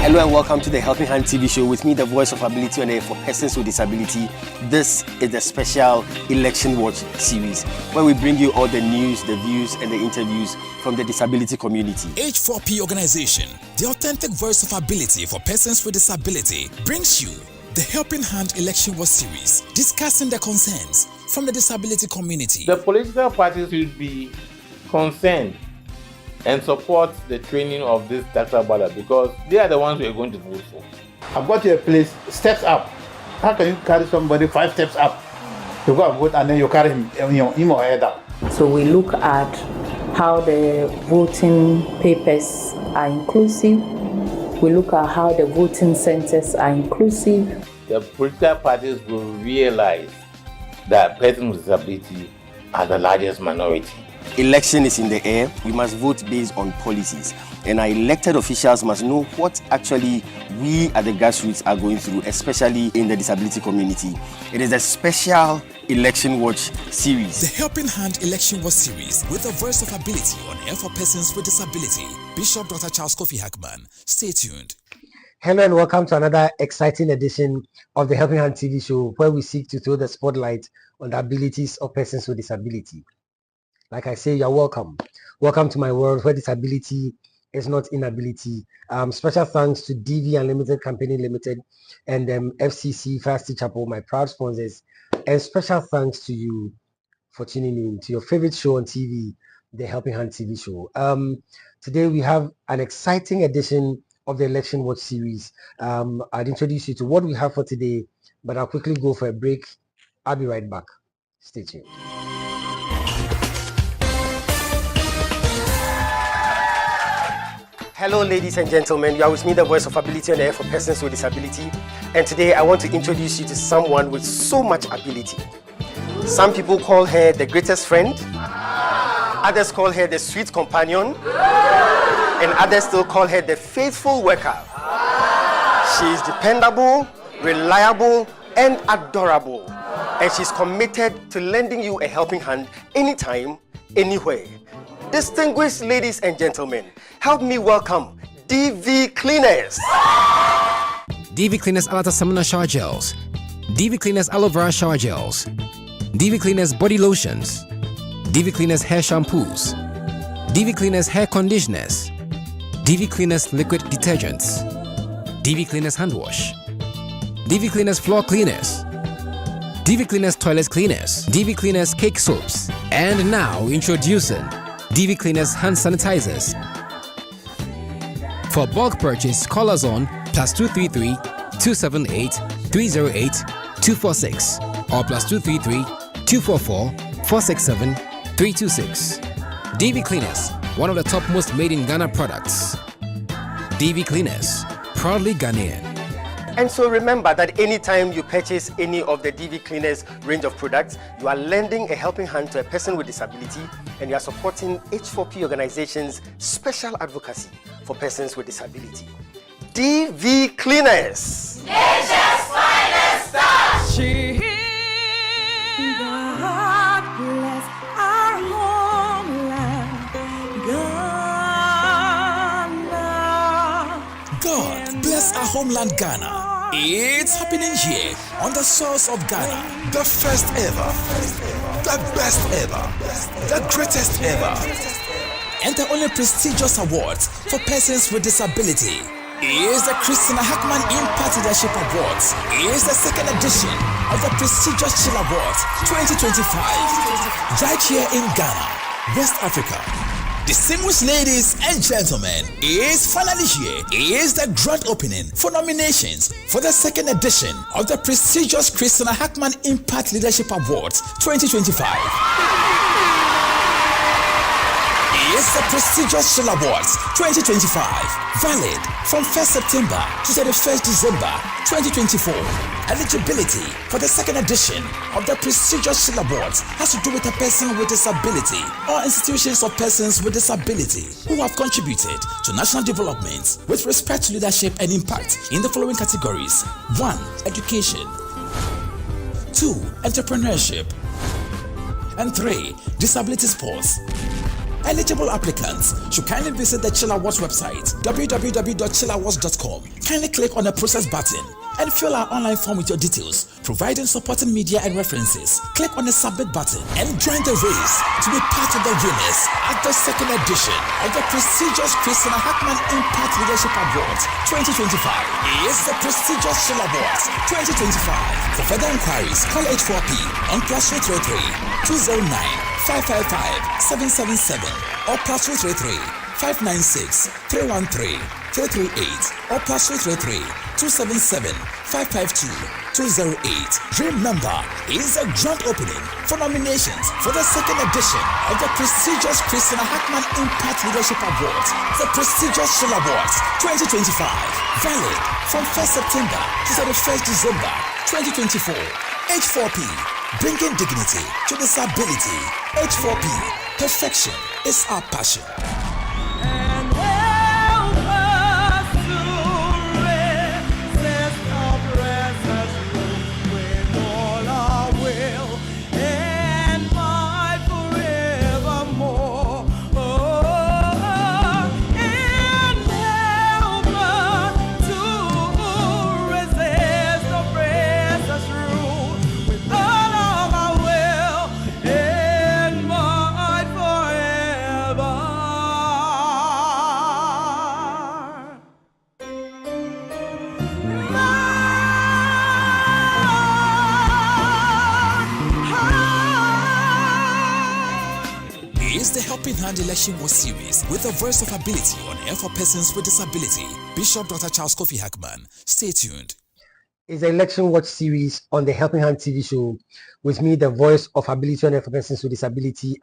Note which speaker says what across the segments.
Speaker 1: Hello and welcome to the Helping Hand TV show with me, the voice of ability on air for persons with disability. This is the special Election Watch series where we bring you all the news, the views and the interviews from the disability community.
Speaker 2: H4P Organization, the authentic voice of ability for persons with disability, brings you the Helping Hand Election Watch series, discussing the concerns from the disability community.
Speaker 3: The political parties should be concerned and support the training of this tactile ballot because they are the ones we are going to vote for.
Speaker 4: I've got to a place, steps up. How can you carry somebody 5 steps up to go and vote and then you carry him or her down?
Speaker 5: So we look at how the voting papers are inclusive. We look at how the voting centers are inclusive.
Speaker 3: The political parties will realize that persons with disability are the largest minority.
Speaker 1: Election is in the air. We must vote based on policies, and our elected officials must know what actually we at the grassroots are going through, especially in the disability community. It is a special Election Watch series.
Speaker 2: The Helping Hand Election Watch series with the voice of ability on air for persons with disability. Bishop Dr. Charles Kofi Hackman. Stay tuned.
Speaker 6: Hello and welcome to another exciting edition of the Helping Hand TV show where we seek to throw the spotlight on the abilities of persons with disability. Like I say, you're welcome. Welcome to my world where disability is not inability. Special thanks to DV Unlimited Company Limited and FCC Fast Chapel, my proud sponsors. And special thanks to you for tuning in to your favorite show on TV, the Helping Hand TV show. Today we have an exciting edition of the Election Watch series. I'd introduce you to what we have for today, but I'll quickly go for a break. I'll be right back. Stay tuned.
Speaker 1: Hello ladies and gentlemen, you are with me, the voice of ability on air for persons with disability, and today I want to introduce you to someone with so much ability. Some people call her the greatest friend, others call her the sweet companion, and others still call her the faithful worker. She is dependable, reliable, and adorable, and she's committed to lending you a helping hand anytime, anywhere. Distinguished ladies and gentlemen, help me welcome DV Cleaners.
Speaker 7: DV Cleaners Alata Samana Shower Gels, DV Cleaners Aloe Vera Shower Gels, DV Cleaners Body Lotions, DV Cleaners Hair Shampoos, DV Cleaners Hair Conditioners, DV Cleaners Liquid Detergents, DV Cleaners Hand Wash, DV Cleaners Floor Cleaners, DV Cleaners Toilet Cleaners, DV Cleaners Cake Soaps, and now introducing DV Cleaners Hand Sanitizers. For bulk purchase, call us on +233 278 308 246 or +233 244 467 326. DV Cleaners, one of the top most made in Ghana products. DV Cleaners, proudly Ghanaian.
Speaker 1: And so remember that anytime you purchase any of the DV Cleaners range of products, you are lending a helping hand to a person with disability, and you are supporting H4P Organization's special advocacy for persons with disability. DV Cleaners.
Speaker 8: Nature's finest star.
Speaker 9: God bless our homeland, Ghana.
Speaker 2: God bless our homeland Ghana. It's happening here on the source of Ghana. The first ever, the best ever, the greatest ever, and the only prestigious awards for persons with disability is the Christina Hackman Impact Leadership Awards. Is the second edition of the prestigious Chill Awards 2025, right here in Ghana, West Africa. Distinguished ladies and gentlemen, is finally here. Is the grand opening for nominations for the second edition of the prestigious Christina Hackman Impact Leadership Awards 2025. It's the prestigious Shell Awards 2025, valid from 1st September to 31st December 2024. Eligibility for the second edition of the prestigious Shell Awards has to do with a person with disability or institutions of persons with disability who have contributed to national development with respect to leadership and impact in the following categories: 1. Education, 2. Entrepreneurship, and 3. Disability sports. Eligible applicants should kindly visit the Chill Awards website, www.chillawards.com. Kindly click on the process button and fill our online form with your details, providing supporting media and references. Click on the submit button and join the race to be part of the winners at the second edition of the prestigious Christina Hackman Impact Leadership Awards 2025. Is the prestigious Chill Awards 2025. For further inquiries, call H4P on +333 209 555 777 or +233 596 313 338 or +233 277 552 208. Remember, is a grand opening for nominations for the second edition of the prestigious Christina Hackman Impact Leadership Awards, the prestigious Chill Awards 2025. Valid from 1st September to 31st December 2024. H4P, bringing dignity to disability. H4P, perfection is our passion.
Speaker 9: And help us to resist oppressors with all our will and might forevermore. And help us to resist oppressors rule with all of our will and might forever.
Speaker 2: Is the Helping Hand Election War Series with the voice of ability on air for persons with disability. Bishop Dr. Charles Kofi Hackman. Stay tuned.
Speaker 6: Is the Election Watch series on the Helping Hand TV show with me, the voice of ability on air for persons with disability.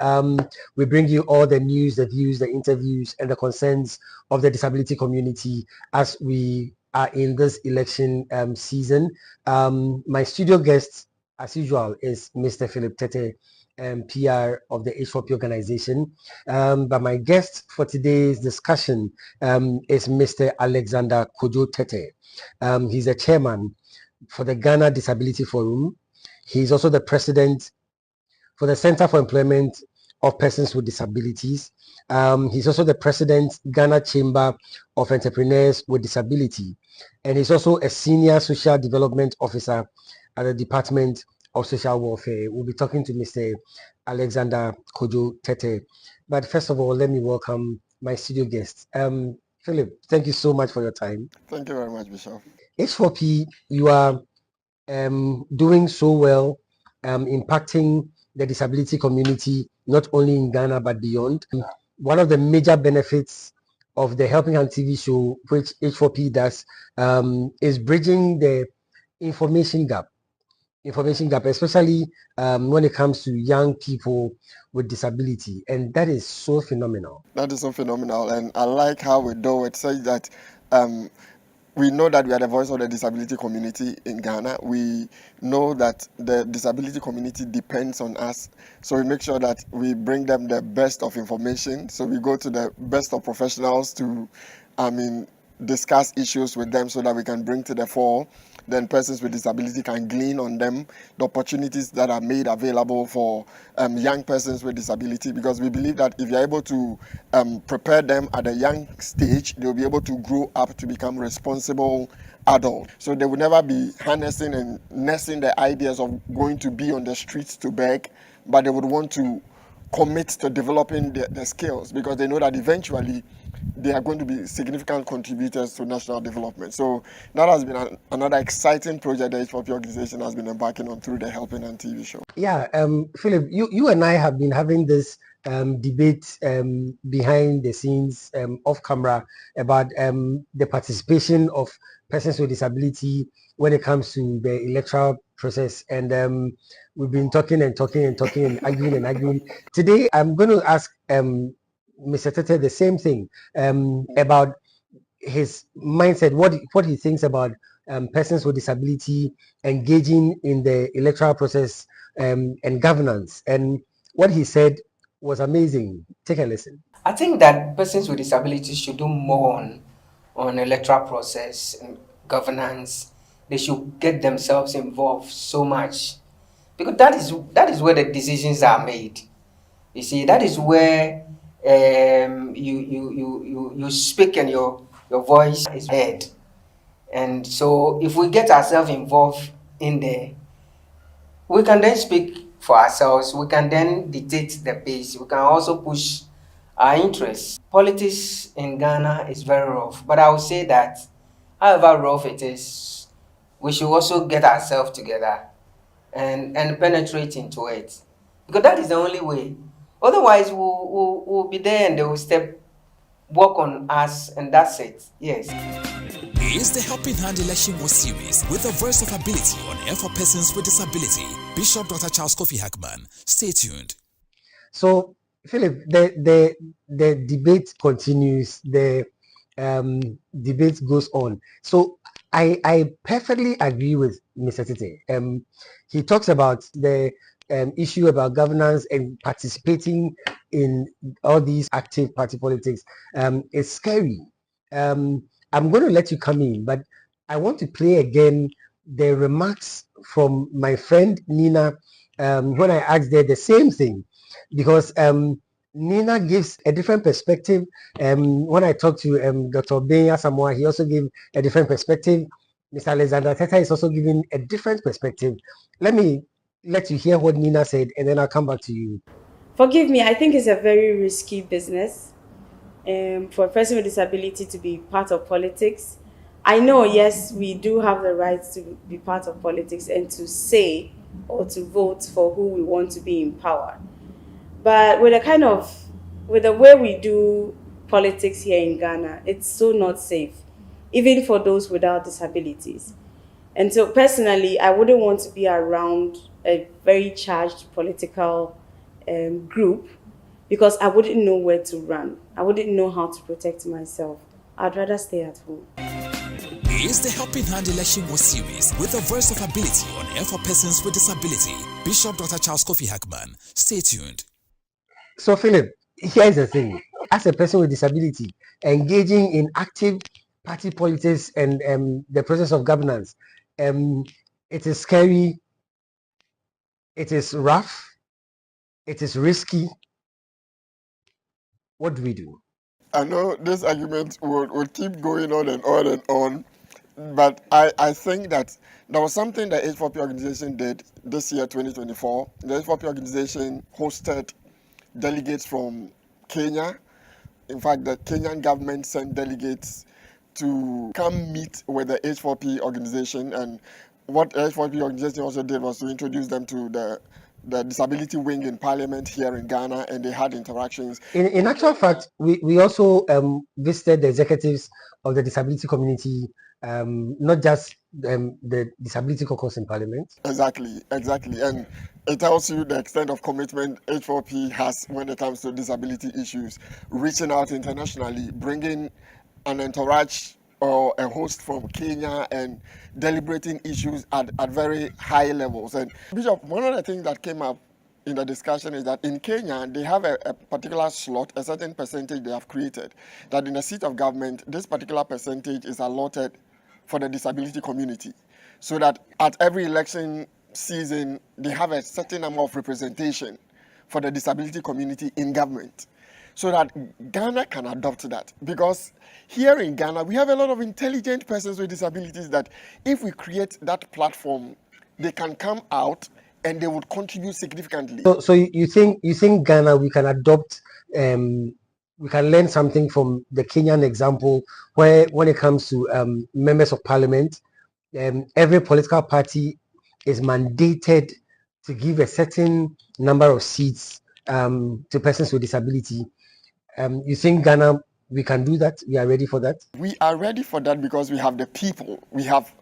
Speaker 6: We bring you all the news, the views, the interviews, and the concerns of the disability community as we are in this election season. My studio guest, as usual, is Mr. Philip Tete, PR of the H4P Organization. But my guest for today's discussion is Mr. Alexander Kojo Tete. He's the chairman for the Ghana Disability Forum. He's also the president for the Center for Employment of Persons with Disabilities. He's also the president, Ghana Chamber of Entrepreneurs with Disability. And he's also a senior social development officer at the Department of Social Welfare. We'll be talking to Mr. Alexander Kojo Tete. But first of all, let me welcome my studio guest. Philip, thank you so much for your time.
Speaker 1: Thank you very much, Bishop.
Speaker 6: H4P, you are doing so well, impacting the disability community, not only in Ghana, but beyond. One of the major benefits of the Helping Hand TV show, which H4P does, is bridging the information gap, especially when it comes to young people with disability. And that is so phenomenal.
Speaker 1: That is so phenomenal. And I like how we do it, such that we know that we are the voice of the disability community in Ghana. We know that the disability community depends on us. So we make sure that we bring them the best of information. So we go to the best of professionals to, discuss issues with them so that we can bring to the fore. Then persons with disability can glean on them, the opportunities that are made available for young persons with disability, because we believe that if you're able to prepare them at a young stage, they'll be able to grow up to become responsible adults. So they will never be harnessing and nursing the ideas of going to be on the streets to beg, but they would want to commit to developing their skills, because they know that eventually they are going to be significant contributors to national development. So that has been another exciting project the H4P Organization has been embarking on through the Helping Hand TV show.
Speaker 6: Yeah, Philip, you and I have been having this debate behind the scenes, off camera, about the participation of persons with disability when it comes to the electoral process. And we've been talking and arguing. Today, I'm going to ask Mr. Tete the same thing about his mindset, what he thinks about persons with disability engaging in the electoral process and governance. And what he said was amazing. Take a listen.
Speaker 10: I think that persons with disabilities should do more on electoral process and governance. They should get themselves involved so much, because that is where the decisions are made. You see, that is where you speak and your voice is heard. And so if we get ourselves involved in there, we can then speak for ourselves, we can then dictate the pace, we can also push our interests. Politics in Ghana is very rough, but I would say that however rough it is, we should also get ourselves together and penetrate into it, because that is the only way. Otherwise, we'll be there and they will work on us, and that's it. Yes.
Speaker 2: Is the Helping Hand Election War Series with a voice of ability on air for persons with disability. Bishop Dr. Charles Kofi Hackman. Stay tuned.
Speaker 6: So, Philip, the debate continues. The debate goes on. So, I perfectly agree with Mr. Tete. He talks about the issue about governance and participating in all these active party politics. It's scary. I'm going to let you come in, but I want to play again the remarks from my friend Nina when I asked her the same thing, because Nina gives a different perspective. When I talked to Dr. Benya Samoa, he also gave a different perspective. Mr. Alexander Teta is also giving a different perspective. Let me let you hear what Nina said, and then I'll come back to you.
Speaker 11: Forgive me, I think it's a very risky business for a person with disability to be part of politics. I know, yes, we do have the right to be part of politics and to say or to vote for who we want to be in power. But with the way we do politics here in Ghana, it's so not safe, even for those without disabilities. And so personally, I wouldn't want to be around a very charged political group, because I wouldn't know where to run. I wouldn't know how to protect myself. I'd rather stay at home.
Speaker 2: Is the Helping Hand Election War Series with a voice of ability on air for persons with disability. Bishop Dr. Charles Kofi Hackman. Stay tuned.
Speaker 6: So, Philip, here's the thing. As a person with disability, engaging in active party politics and the process of governance, it is scary, it is rough, it is risky. What do we do?
Speaker 12: I know this argument will keep going on and on and on, but I think that there was something the H4P organization did this year, 2024. The H4P organization hosted delegates from Kenya. In fact, the Kenyan government sent delegates to come meet with the H4P organization, and what the H4P organization also did was to introduce them to the disability wing in parliament here in Ghana, and they had interactions.
Speaker 6: In actual fact, we also visited the executives of the disability community, not just the disability caucus in parliament.
Speaker 12: Exactly. And it tells you the extent of commitment H4P has when it comes to disability issues, reaching out internationally, bringing an entourage or a host from Kenya and deliberating issues at very high levels. And Bishop, one of the things that came up in the discussion is that in Kenya, they have a particular slot, a certain percentage they have created, that in the seat of government, this particular percentage is allotted for the disability community, so that at every election season, they have a certain number of representation for the disability community in government, so that Ghana can adopt that. Because here in Ghana, we have a lot of intelligent persons with disabilities that if we create that platform, they can come out and they would contribute significantly.
Speaker 6: So you think Ghana, we can adopt, we can learn something from the Kenyan example, where when it comes to members of parliament, every political party is mandated to give a certain number of seats to persons with disability. You think Ghana, we can do that? We are ready for that?
Speaker 12: We are ready for that because we have the people, we have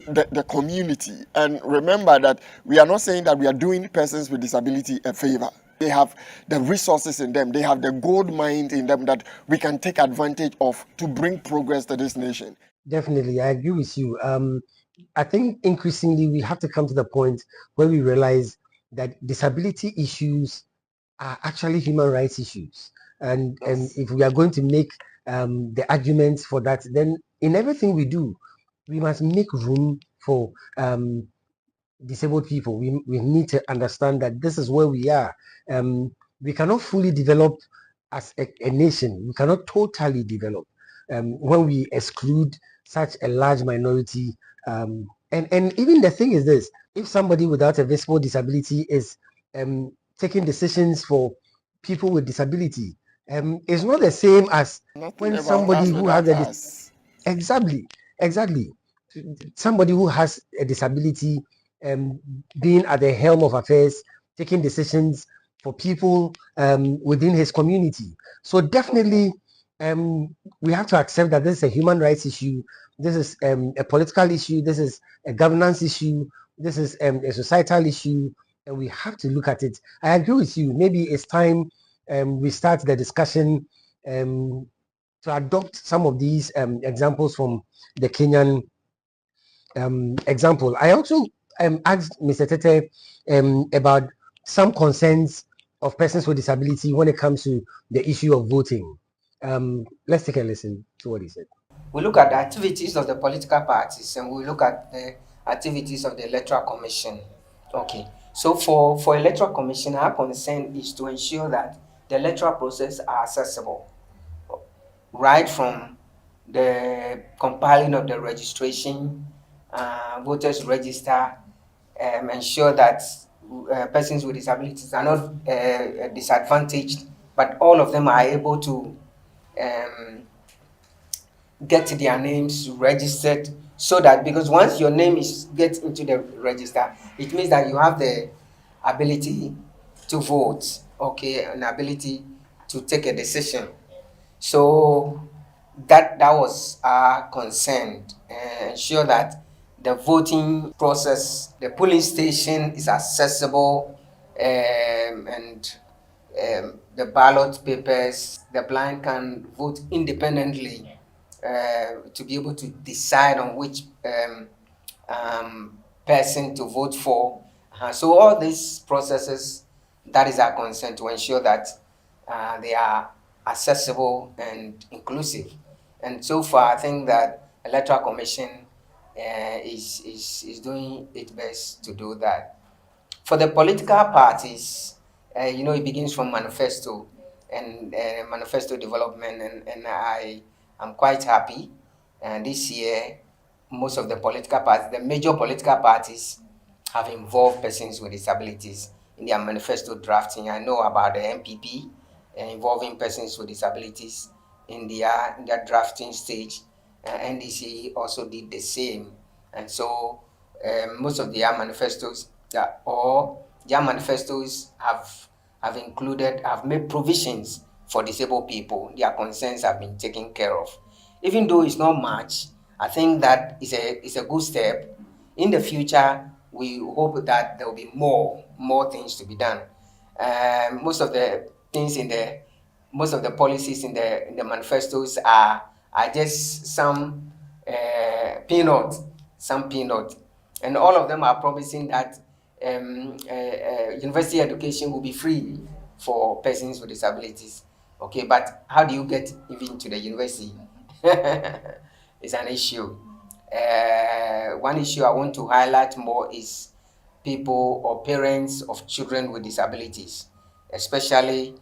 Speaker 12: the community. And remember that we are not saying that we are doing persons with disability a favor. They have the resources in them, they have the gold mine in them that we can take advantage of to bring progress to this nation.
Speaker 6: Definitely, I agree with you. I think increasingly we have to come to the point where we realize that disability issues are actually human rights issues. And if we are going to make the arguments for that, then in everything we do, we must make room for disabled people. We need to understand that this is where we are. We cannot fully develop as a nation, we cannot totally develop when we exclude such a large minority. And even the thing is this: if somebody without a visible disability is taking decisions for people with disability, it's not the same as
Speaker 12: Nothing
Speaker 6: when
Speaker 12: about
Speaker 6: somebody
Speaker 12: us
Speaker 6: who has
Speaker 12: without
Speaker 6: a
Speaker 12: us.
Speaker 6: exactly somebody who has a disability being at the helm of affairs, taking decisions for people within his community. So definitely, we have to accept that this is a human rights issue. This is a political issue. This is a governance issue. This is a societal issue, and we have to look at it. I agree with you. Maybe it's time we start the discussion to adopt some of these examples from the Kenyan example. I also asked Mr. Tete about some concerns of persons with disability when it comes to the issue of voting. Let's take a listen to what he said.
Speaker 10: We look at the activities of the political parties and we look at the activities of the Electoral Commission. Okay, so for Electoral Commission, our concern is to ensure that the electoral process are accessible, right from the compiling of the registration, voters register, ensure that persons with disabilities are not disadvantaged, but all of them are able to get their names registered, so that, because once your name is get into the register, it means that you have the ability to vote, okay, an ability to take a decision. So that was our concern, ensure that the voting process, the polling station is accessible, and the ballot papers, the blind can vote independently to be able to decide on which person to vote for. So all these processes, that is our concern, to ensure that they are accessible and inclusive. And so far, I think that Electoral Commission is doing its best to do that. For the political parties, it begins from manifesto and manifesto development, and I am quite happy. And this year, most of the political parties, the major political parties, have involved persons with disabilities in their manifesto drafting. I know about the MPP involving persons with disabilities in their drafting stage. NDC also did the same, and so most of their manifestos have made provisions for disabled people. Their concerns have been taken care of. Even though it's not much, I think that is a good step. In the future, we hope that there will be more things to be done. Most of the policies in the manifestos are just some peanut, and all of them are promising that university education will be free for persons with disabilities. Okay, but how do you get even to the university? It's an issue. One issue I want to highlight more is people or parents of children with disabilities, especially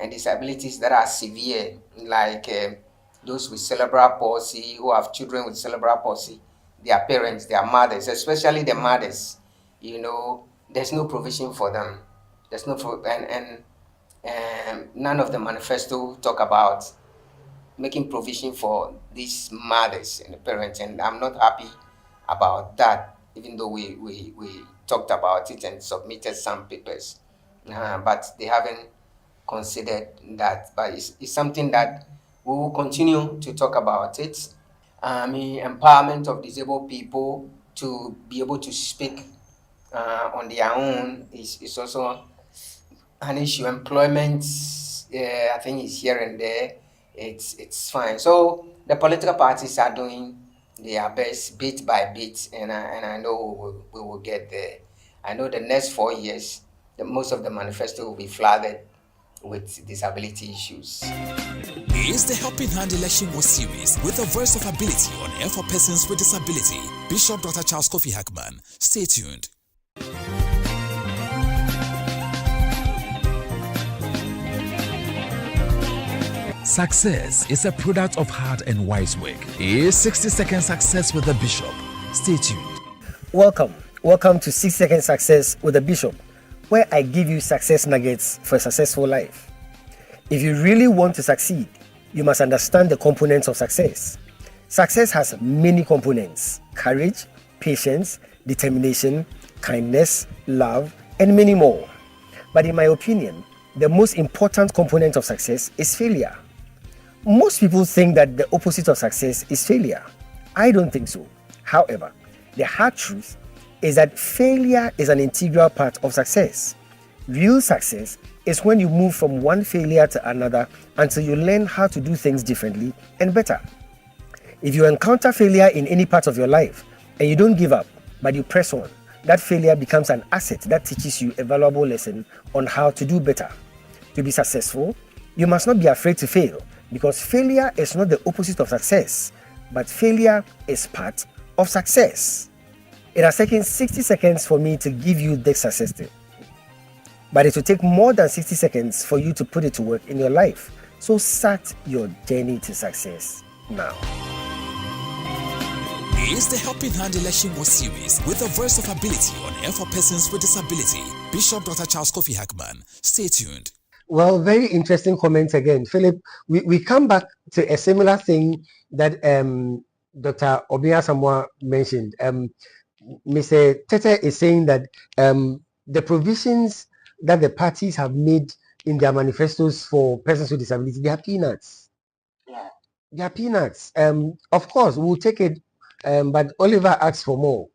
Speaker 10: disabilities that are severe, like those with cerebral palsy, who have children with cerebral palsy. Their parents, their mothers, especially the mothers, there's no provision for them. There's no and none of the manifesto talk about making provision for these mothers and the parents, and I'm not happy about that, even though we talked about it and submitted some papers, but they haven't considered that. But it's something that we will continue to talk about it. Empowerment of disabled people to be able to speak on their own is also an issue. Employment, I think, is here and there. It's fine. So the political parties are doing their best bit by bit, and I know we will get there. I know the next 4 years, most of the manifesto will be flooded with disability issues.
Speaker 2: It's the Helping Hand Election War Series with a voice of ability on air for persons with disability. Bishop Dr. Charles Kofi Hackman. Stay tuned. Success is a product of hard and wise work. Is 60-second success with the Bishop. Stay tuned.
Speaker 1: Welcome to 6-Second Success with the Bishop, where I give you success nuggets for a successful life. If you really want to succeed, you must understand the components of success. Success has many components: courage, patience, determination, kindness, love, and many more. But in my opinion, the most important component of success is failure. Most people think that the opposite of success is failure. I don't think so. However, the hard truth is that failure is an integral part of success. Real success is when you move from one failure to another until you learn how to do things differently and better. If you encounter failure in any part of your life and you don't give up, but you press on, that failure becomes an asset that teaches you a valuable lesson on how to do better. To be successful, you must not be afraid to fail, because failure is not the opposite of success, but failure is part of success. It has taken 60 seconds for me to give you this success tip, but it will take more than 60 seconds for you to put it to work in your life. So start your journey to success now.
Speaker 2: Is the Helping Hand Election War Series with the voice of ability on air for persons with disability. Bishop Dr. Charles Kofi Hackman. Stay tuned.
Speaker 6: Well, very interesting comments again. Philip, we come back to a similar thing that Dr. Obia Samoa mentioned. Mr. Tete is saying that the provisions that the parties have made in their manifestos for persons with disability, they are peanuts. Yeah. They are peanuts. Of course, we'll take it, but Oliver asks for more.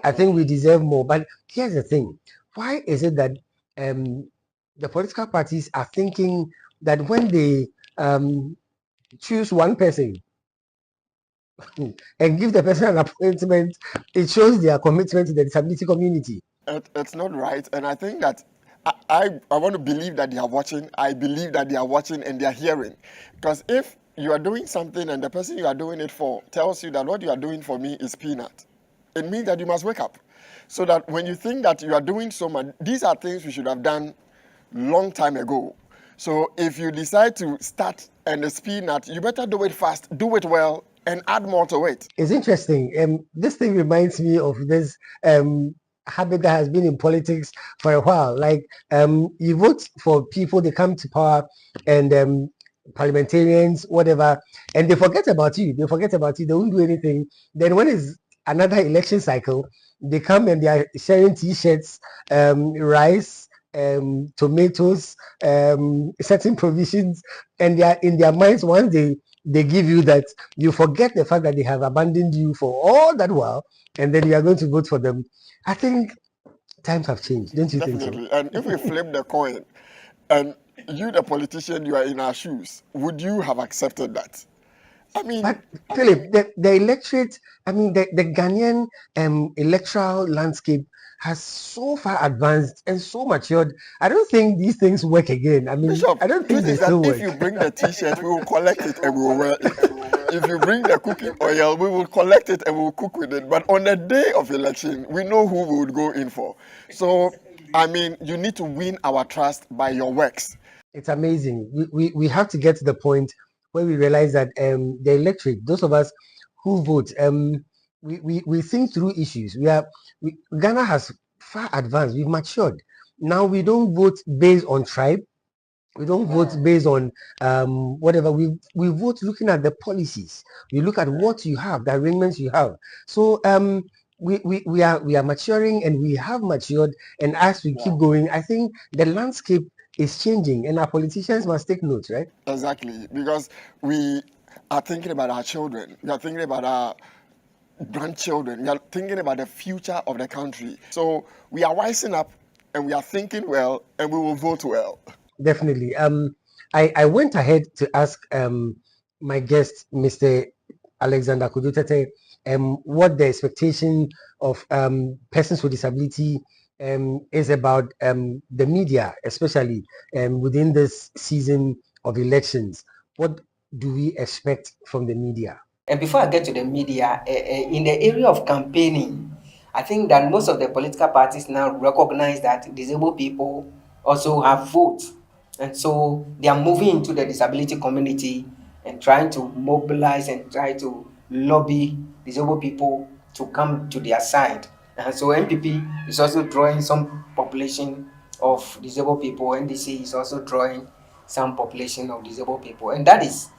Speaker 6: I think we deserve more. But here's the thing. Why is it that the political parties are thinking that when they choose one person and give the person an appointment, it shows their commitment to the disability community?
Speaker 12: It's not right, and I think that I want to believe that they are watching. I believe that they are watching and they are hearing, because if you are doing something and the person you are doing it for tells you that what you are doing for me is peanut, it means that you must wake up. So that when you think that you are doing so much, these are things we should have done long time ago. So if you decide to start and it's peanut, you better do it fast, do it well, and add more to it.
Speaker 6: It's interesting. This thing reminds me of this habit that has been in politics for a while. Like you vote for people, they come to power, and parliamentarians, whatever, and they forget about you. They won't do anything. Then when it's another election cycle, they come and they are sharing T-shirts, rice, tomatoes, certain provisions, and they are in their minds. Once they give you that, you forget the fact that they have abandoned you for all that while, and then you are going to vote for them. I think times have changed, don't you think so?
Speaker 12: And if we flip the coin, and you, the politician, you are in our shoes, would you have accepted that? I mean,
Speaker 6: but Philip, the electorate, I mean, the Ghanaian electoral landscape has so far advanced and so matured. I don't think these things work again. I mean,
Speaker 12: Bishop,
Speaker 6: I don't think they still work.
Speaker 12: If you bring the T-shirt, we will collect it and we will wear it. If you bring the cooking oil, we will collect it and we will cook with it. But on the day of election, we know who we would go in for. So, I mean, you need to win our trust by your works.
Speaker 6: It's amazing. We have to get to the point where we realize that the electorate, those of us who vote, we think through issues. Ghana has far advanced. We've matured. Now we don't vote based on tribe. We don't vote based on whatever. We vote looking at the policies. We look at what you have, the arrangements you have. So we are maturing, and we have matured. And as we keep going, I think the landscape is changing, and our politicians must take note, right?
Speaker 12: Exactly, because we are thinking about our children. We are thinking about our grandchildren. We are thinking about the future of the country. So we are wising up, and we are thinking well, and we will vote well.
Speaker 6: Definitely. I went ahead to ask my guest, Mr. Alexander Kudutete, what the expectation of persons with disability is about the media, especially within this season of elections. What do we expect from the media?
Speaker 10: And before I get to the media, in the area of campaigning, I think that most of the political parties now recognize that disabled people also have votes. And so they are moving into the disability community and trying to mobilize and try to lobby disabled people to come to their side. And so NPP is also drawing some population of disabled people. NDC is also drawing some population of disabled people. And that is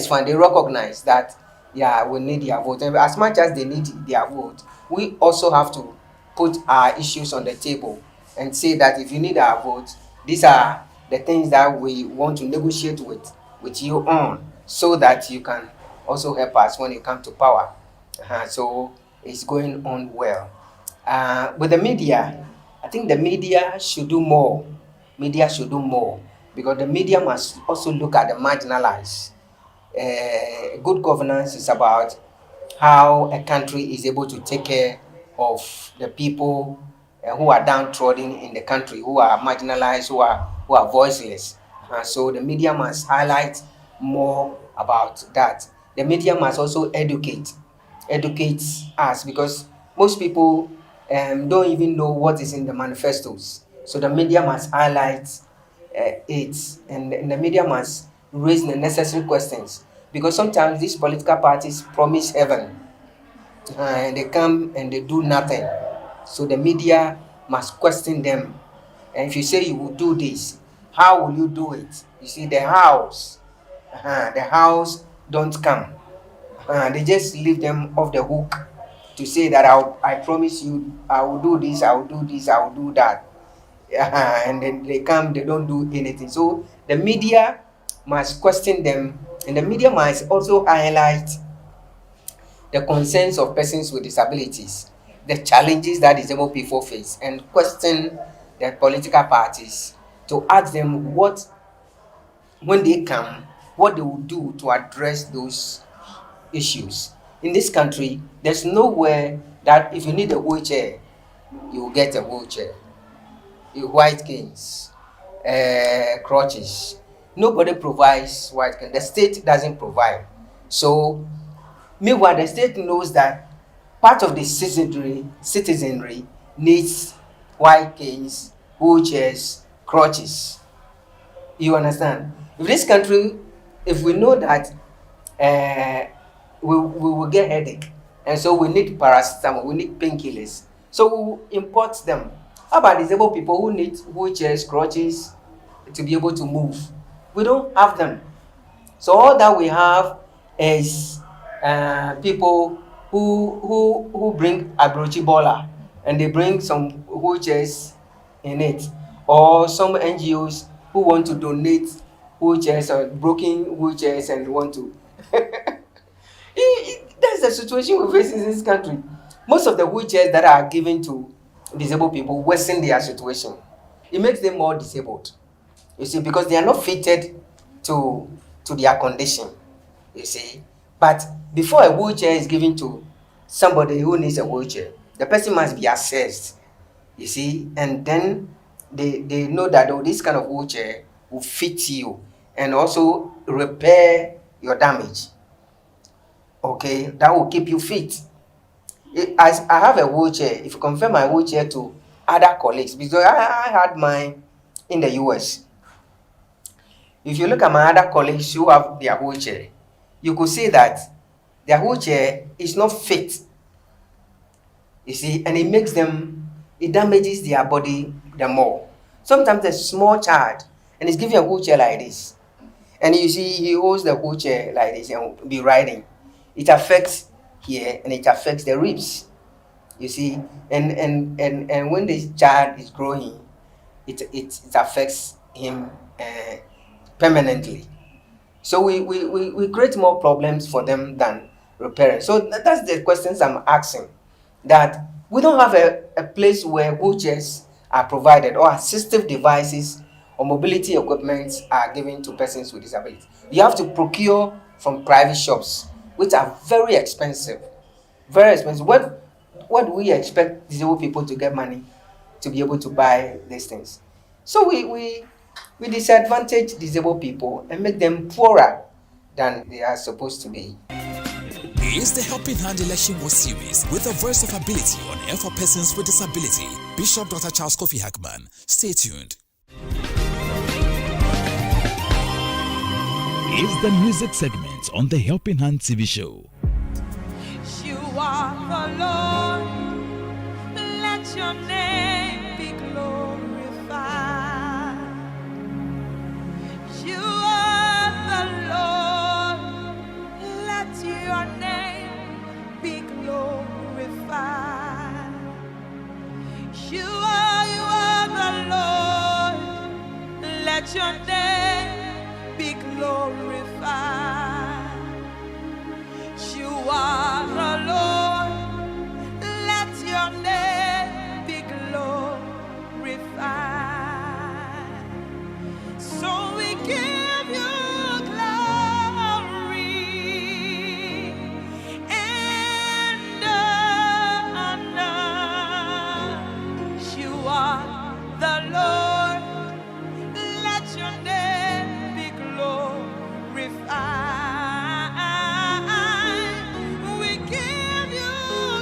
Speaker 10: fine. They recognize that, yeah, we need their vote. And as much as they need their vote, we also have to put our issues on the table and say that if you need our vote, these are the things that we want to negotiate with you on, so that you can also help us when you come to power. So it's going on well. With the media, I think the media should do more. Media should do more, because the media must also look at the marginalized. Good governance is about how a country is able to take care of the people who are downtrodden in the country, who are marginalized, who are voiceless. So the media must highlight more about that. The media must also educate us, because most people don't even know what is in the manifestos. So the media must highlight it, and the media must raise the necessary questions, because sometimes these political parties promise heaven and they come and they do nothing. So the media must question them. And if you say you will do this, how will you do it? You see, the house don't come. They just leave them off the hook to say that I promise you I will do this, I will do this, I will do that. And then they come, they don't do anything. So the media must question them, and the media must also highlight the concerns of persons with disabilities, the challenges that disabled people face, and question the political parties to ask them what, when they come, what they will do to address those issues. In this country, there's nowhere that if you need a wheelchair, you will get a wheelchair. White canes, crutches. Nobody provides white canes. The state doesn't provide. So, meanwhile, the state knows that part of the citizenry needs white canes, wheelchairs, crutches. You understand? If this country, if we know that we will get headache, and so we need paracetamol, we need painkillers, so we will import them. How about disabled people who need wheelchairs, crutches to be able to move? We don't have them. So all that we have is people who bring abrochi bola, and they bring some wheelchairs in it, or some NGOs who want to donate wheelchairs or broken wheelchairs and want to. That's the situation we face in this country. Most of the wheelchairs that are given to disabled people worsen their situation. It makes them more disabled, you see, because they are not fitted to their condition, you see. But before a wheelchair is given to somebody who needs a wheelchair, the person must be assessed, you see, and then they know that, oh, this kind of wheelchair will fit you and also repair your damage. Okay, that will keep you fit. I have a wheelchair. If you compare my wheelchair to other colleagues, because I had mine in the US. If you look at my other colleagues who have their wheelchair, you could see that their wheelchair is not fit. You see, and it damages their body the more. Sometimes a small child, and he's giving a wheelchair like this, and you see he holds the wheelchair like this and will be riding. It affects here and it affects the ribs, you see, and when the child is growing, it affects him permanently. So we create more problems for them than repairing. So that's the questions I'm asking, that we don't have a place where wheelchairs are provided, or assistive devices or mobility equipment are given to persons with disabilities. You have to procure from private shops, which are very expensive. Very expensive. What do we expect disabled people to get money to be able to buy these things? So we disadvantage disabled people and make them poorer than they are supposed to be.
Speaker 2: Is the Helping Hand Election War Series with a voice of ability on air for persons with disability. Bishop Dr. Charles Kofi Hackman. Stay tuned. is the music segment on the Helping Hand TV show.
Speaker 9: You are the Lord, let your name be glorified. You are the Lord, let your name be glorified. You are the Lord, let your name be glorified. You are the Lord, let your name be glorified. So we give you glory and honor. You are the Lord, let your name be glorified. We give you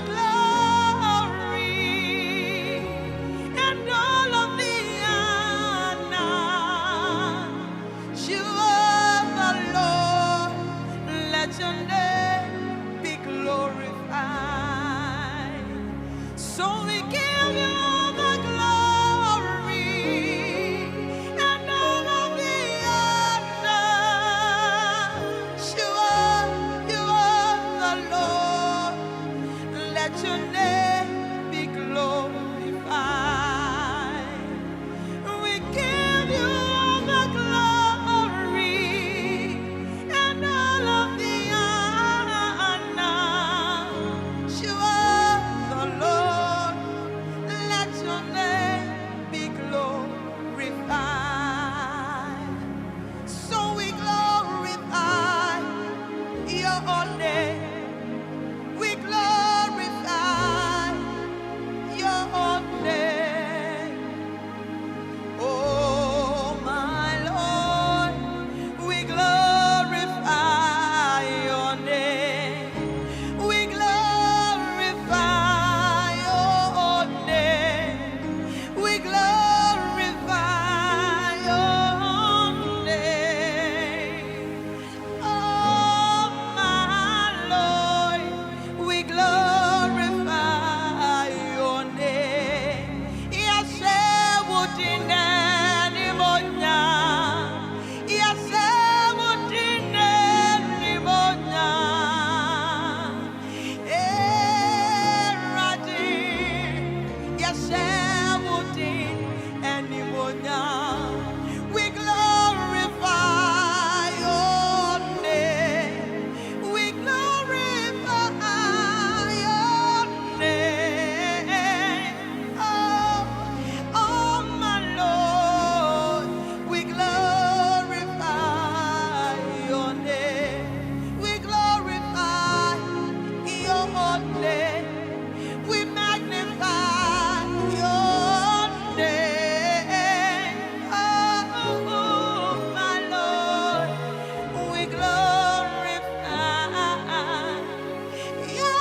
Speaker 9: glory and all of the honor. You are the Lord, let your name be glorified. So we give you the glory and all of the honor. You are the Lord, let your name be glorified. We give you the glory and all of the honor. You are the Lord, let your name be glorified. So we glorify your name. We glorify your name. Oh my Lord, we glorify your name. We glorify your name. We glorify your name. Oh my Lord, we glorify your name. Yes, would in any monya. Yes, would in any monya. Yes, would in any monya. We glorify your name. We glorify your name. Oh my Lord, we glorify your name. We glorify your name. We magnify your name. Oh my Lord, we glorify your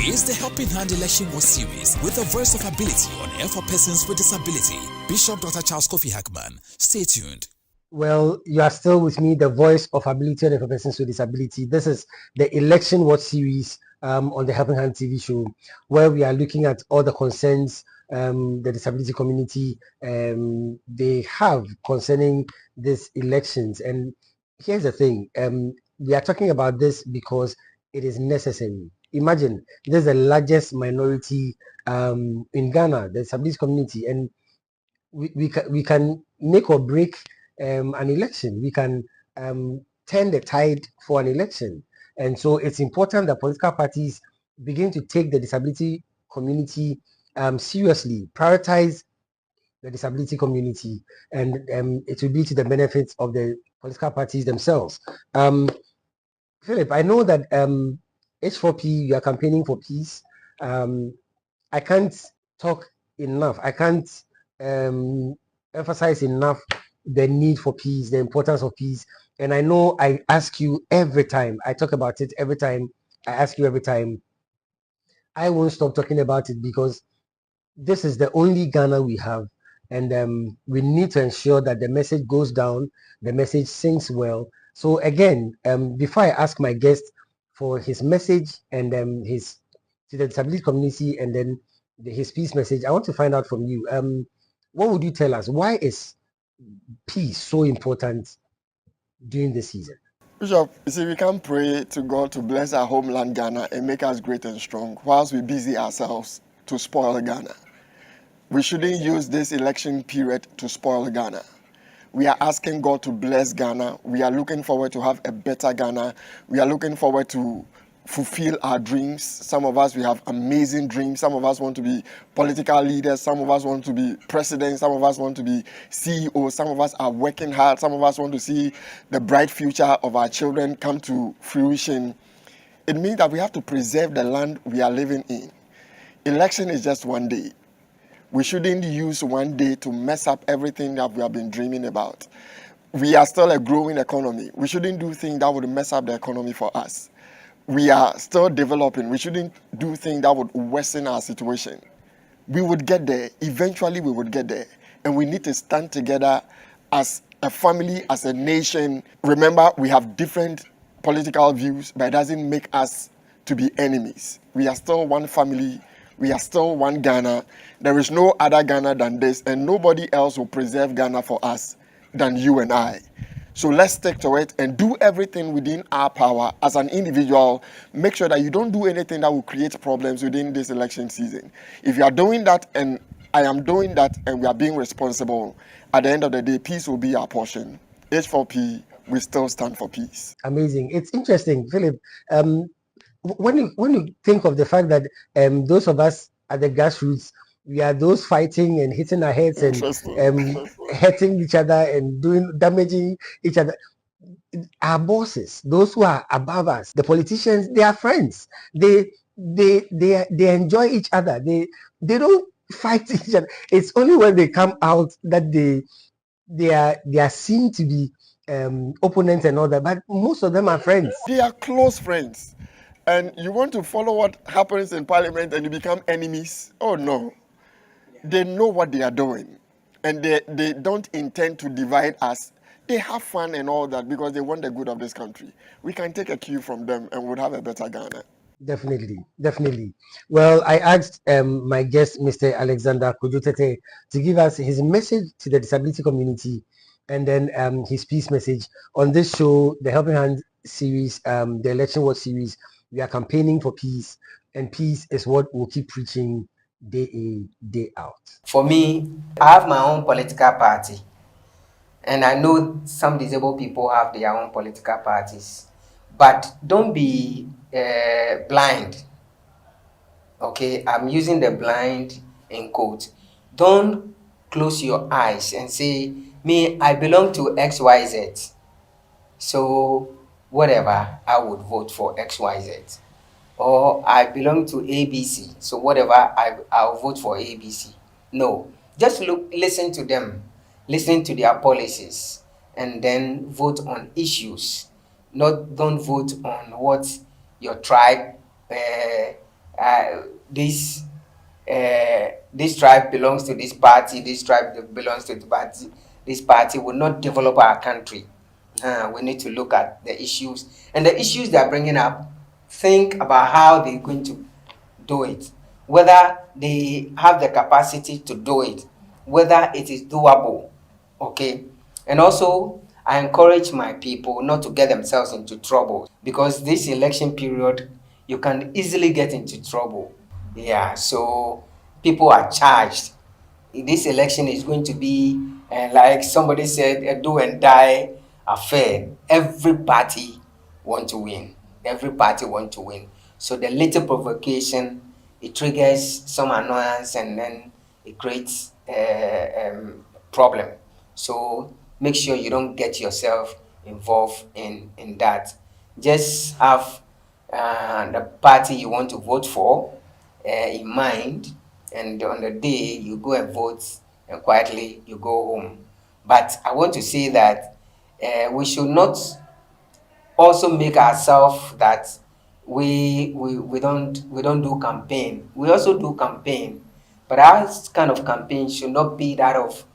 Speaker 2: Is the Helping Hand Election War Series with the voice of ability on air for persons with disability. Bishop Dr. Charles Kofi Hackman. Stay tuned.
Speaker 6: Well, you are still with me, the voice of ability and for persons with disability. This is the Election Watch series on the Helping Hand TV show, where we are looking at all the concerns the disability community they have concerning these elections. And here's the thing, we are talking about this because it is necessary. Imagine, this is the largest minority in Ghana, the disability community, and we can make or break an election. We can turn the tide for an election. And so it's important that political parties begin to take the disability community seriously, prioritize the disability community, and it will be to the benefits of the political parties themselves. Philip, I know that H4P, you are campaigning for peace. I can't talk enough. I can't emphasize enough the need for peace, the importance of peace. And I know I ask you every time, I talk about it every time, I ask you every time. I won't stop talking about it because this is the only Ghana we have, and we need to ensure that the message goes down, the message sinks well. So again, before I ask my guest for his message and his to the disability community, and then his peace message, I want to find out from you. What would you tell us? Why is peace so important during the season?
Speaker 12: Bishop, you see, we can pray to God to bless our homeland Ghana and make us great and strong whilst we busy ourselves to spoil Ghana. We shouldn't use this election period to spoil Ghana. We are asking God to bless Ghana. We are looking forward to have a better Ghana. We are looking forward to fulfill our dreams. Some of us, we have amazing dreams. Some of us want to be political leaders. Some of us want to be presidents. Some of us want to be CEOs. Some of us are working hard. Some of us want to see the bright future of our children come to fruition. It means that we have to preserve the land we are living in. Election is just one day. We shouldn't use one day to mess up everything that we have been dreaming about. We are still a growing economy. We shouldn't do things that would mess up the economy for us. We are still developing. We shouldn't do things that would worsen our situation. We would get there. Eventually, we would get there. And we need to stand together as a family, as a nation. Remember, we have different political views, but it doesn't make us to be enemies. We are still one family. We are still one Ghana. There is no other Ghana than this, and nobody else will preserve Ghana for us than you and I. So let's stick to it and do everything within our power as an individual. Make sure that you don't do anything that will create problems within this election season. If you are doing that and I am doing that and we are being responsible, at the end of the day, peace will be our portion. H4P, we still stand for peace.
Speaker 6: Amazing. It's interesting, Philip. When you think of the fact that those of us at the grassroots, we are those fighting and hitting our heads and hurting each other and damaging each other. Our bosses, those who are above us, the politicians, they are friends. They enjoy each other. They don't fight each other. It's only when they come out that they are seen to be opponents and all that. But most of them are friends.
Speaker 12: They are close friends. And you want to follow what happens in parliament and you become enemies? Oh no. They know what they are doing. And they don't intend to divide us. They have fun and all that because they want the good of this country. We can take a cue from them and we'll have a better Ghana.
Speaker 6: Definitely. Well, I asked my guest, Mr. Alexander Kujutete, to give us his message to the disability community and then his peace message on this show, the Helping Hand series, the Election Watch series. We are campaigning for peace, and peace is what we'll keep preaching day in, day out.
Speaker 10: For me, I have my own political party, and I know some disabled people have their own political parties, but don't be blind. Okay, I'm using the blind in quote. Don't close your eyes and say, me, I belong to XYZ. So whatever, I would vote for XYZ. Or I belong to ABC. So whatever, I'll vote for ABC. No, just listen to them, listen to their policies, and then vote on issues. Don't vote on what your tribe, this tribe belongs to this party, this tribe belongs to the party. This party will not develop our country. We need to look at the issues, and the issues they are bringing up, think about how they're going to do it, whether they have the capacity to do it, whether it is doable. Okay, and also I encourage my people not to get themselves into trouble, because this election period you can easily get into trouble. Yeah, so people are charged. This election is going to be, like somebody said, a do and die affair. Every party want to win. Every party want to win. So the little provocation, it triggers some annoyance, and then it creates a problem. So make sure you don't get yourself involved in that. Just have the party you want to vote for in mind, and on the day you go and vote, and quietly you go home. But I want to say that we should not also make ourselves that we don't do campaign. We also do campaign, But our kind of campaign should not be that of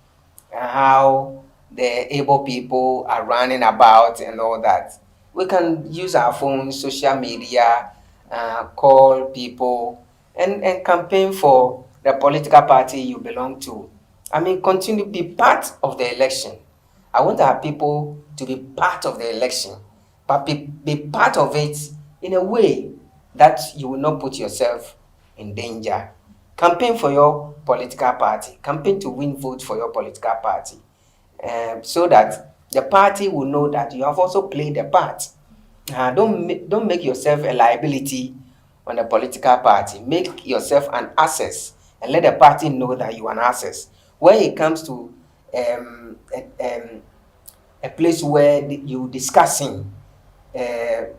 Speaker 10: how the able people are running about and all that. We can use our phones, social media, call people, and campaign for the political party you belong to. I mean, continue to be part of the election. I want our people to be part of the election, but be part of it in a way that you will not put yourself in danger. Campaign for your political party. Campaign to win votes for your political party, so that the party will know that you have also played a part. Don't make yourself a liability on the political party. Make yourself an asset and let the party know that you are an asset. When it comes to a place where you discussing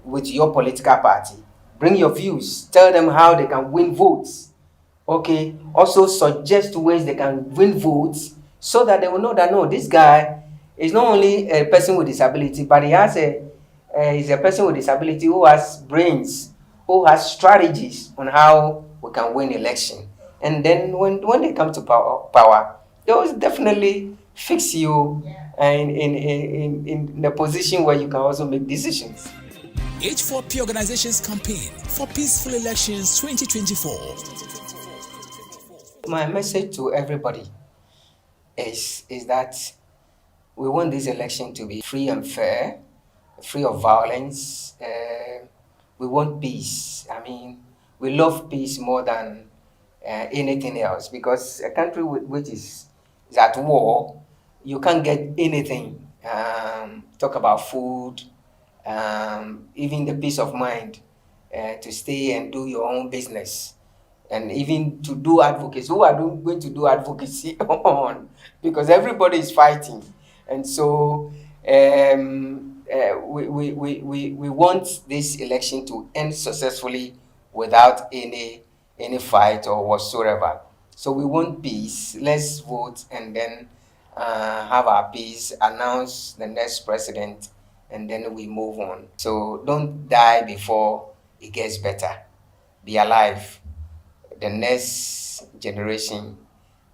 Speaker 10: with your political party, bring your views, tell them how they can win votes. Okay, also suggest ways they can win votes so that they will know that no, this guy is not only a person with disability, but he's a person with disability who has brains, who has strategies on how we can win election. And then when they come to power, they will definitely fix you in the position where you can also make decisions.
Speaker 2: H4P Organization's campaign for peaceful elections 2024.
Speaker 10: My message to everybody is that we want this election to be free and fair, free of violence. We want peace. I mean, we love peace more than anything else, because a country which is at war, you can't get anything. Talk about food, even the peace of mind to stay and do your own business, and even to do advocacy. Who are going to do advocacy on? Because everybody is fighting. And so we want this election to end successfully without any fight or whatsoever. So we want peace. Let's vote and then have our peace, announce the next president, and then we move on. So don't die before it gets better. Be alive. The next generation,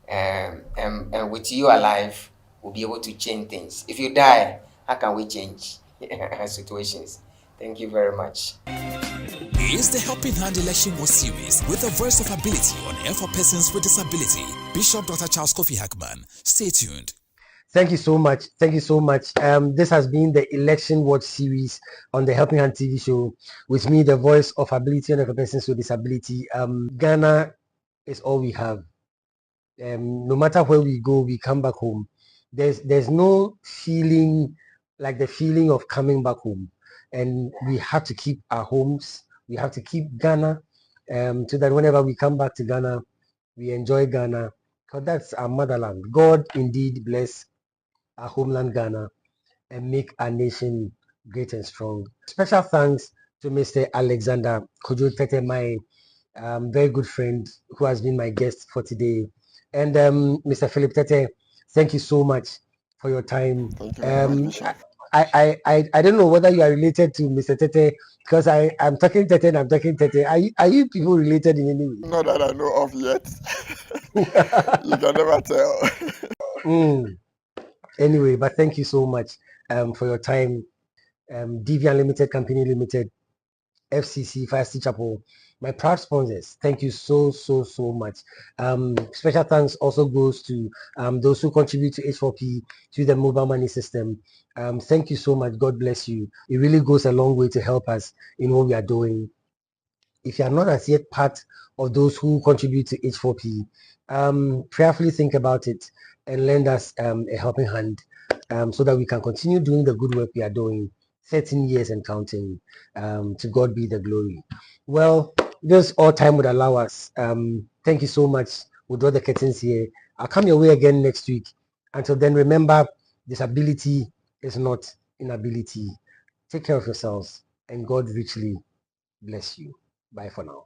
Speaker 10: and with you alive, will be able to change things. If you die, how can we change situations? Thank you very much.
Speaker 2: Is the Helping Hand Election War Series with a voice of ability on air for persons with disability. Bishop Dr. Charles Kofi Hackman. Stay tuned.
Speaker 6: Thank you so much. Thank you so much. This has been the Election Watch series on the Helping Hand TV show with me, the voice of ability and of persons with disability. Ghana is all we have. No matter where we go, we come back home. There's no feeling like the feeling of coming back home, and we have to keep our homes. We have to keep Ghana, so that whenever we come back to Ghana, we enjoy Ghana, because that's our motherland. God indeed bless our homeland Ghana and make our nation great and strong. Special thanks to Mr. Alexander Kojo Tete, my very good friend who has been my guest for today. And Mr. Philip Tete, thank you so much for your time.
Speaker 12: Thank you very much, Bishop.
Speaker 6: I don't know whether you are related to Mr. Tete, because I'm talking Tete and I'm talking Tete. Are you people related in any way?
Speaker 12: Not that I know of yet. You can never tell.
Speaker 6: Anyway, but thank you so much for your time. DV Unlimited Company Limited, FCC, Fire City Chapel, my proud sponsors. Thank you so much. Special thanks also goes to those who contribute to H4P, to the mobile money system. Thank you so much. God bless you. It really goes a long way to help us in what we are doing. If you are not as yet part of those who contribute to H4P, prayerfully think about it and lend us a helping hand, so that we can continue doing the good work we are doing. 13 years and counting. To God be the glory. Well, this all time would allow us. Thank you so much. We'll draw the curtains here. I'll come your way again next week. Until then, remember, disability is not inability. Take care of yourselves, and God richly bless you. Bye for now.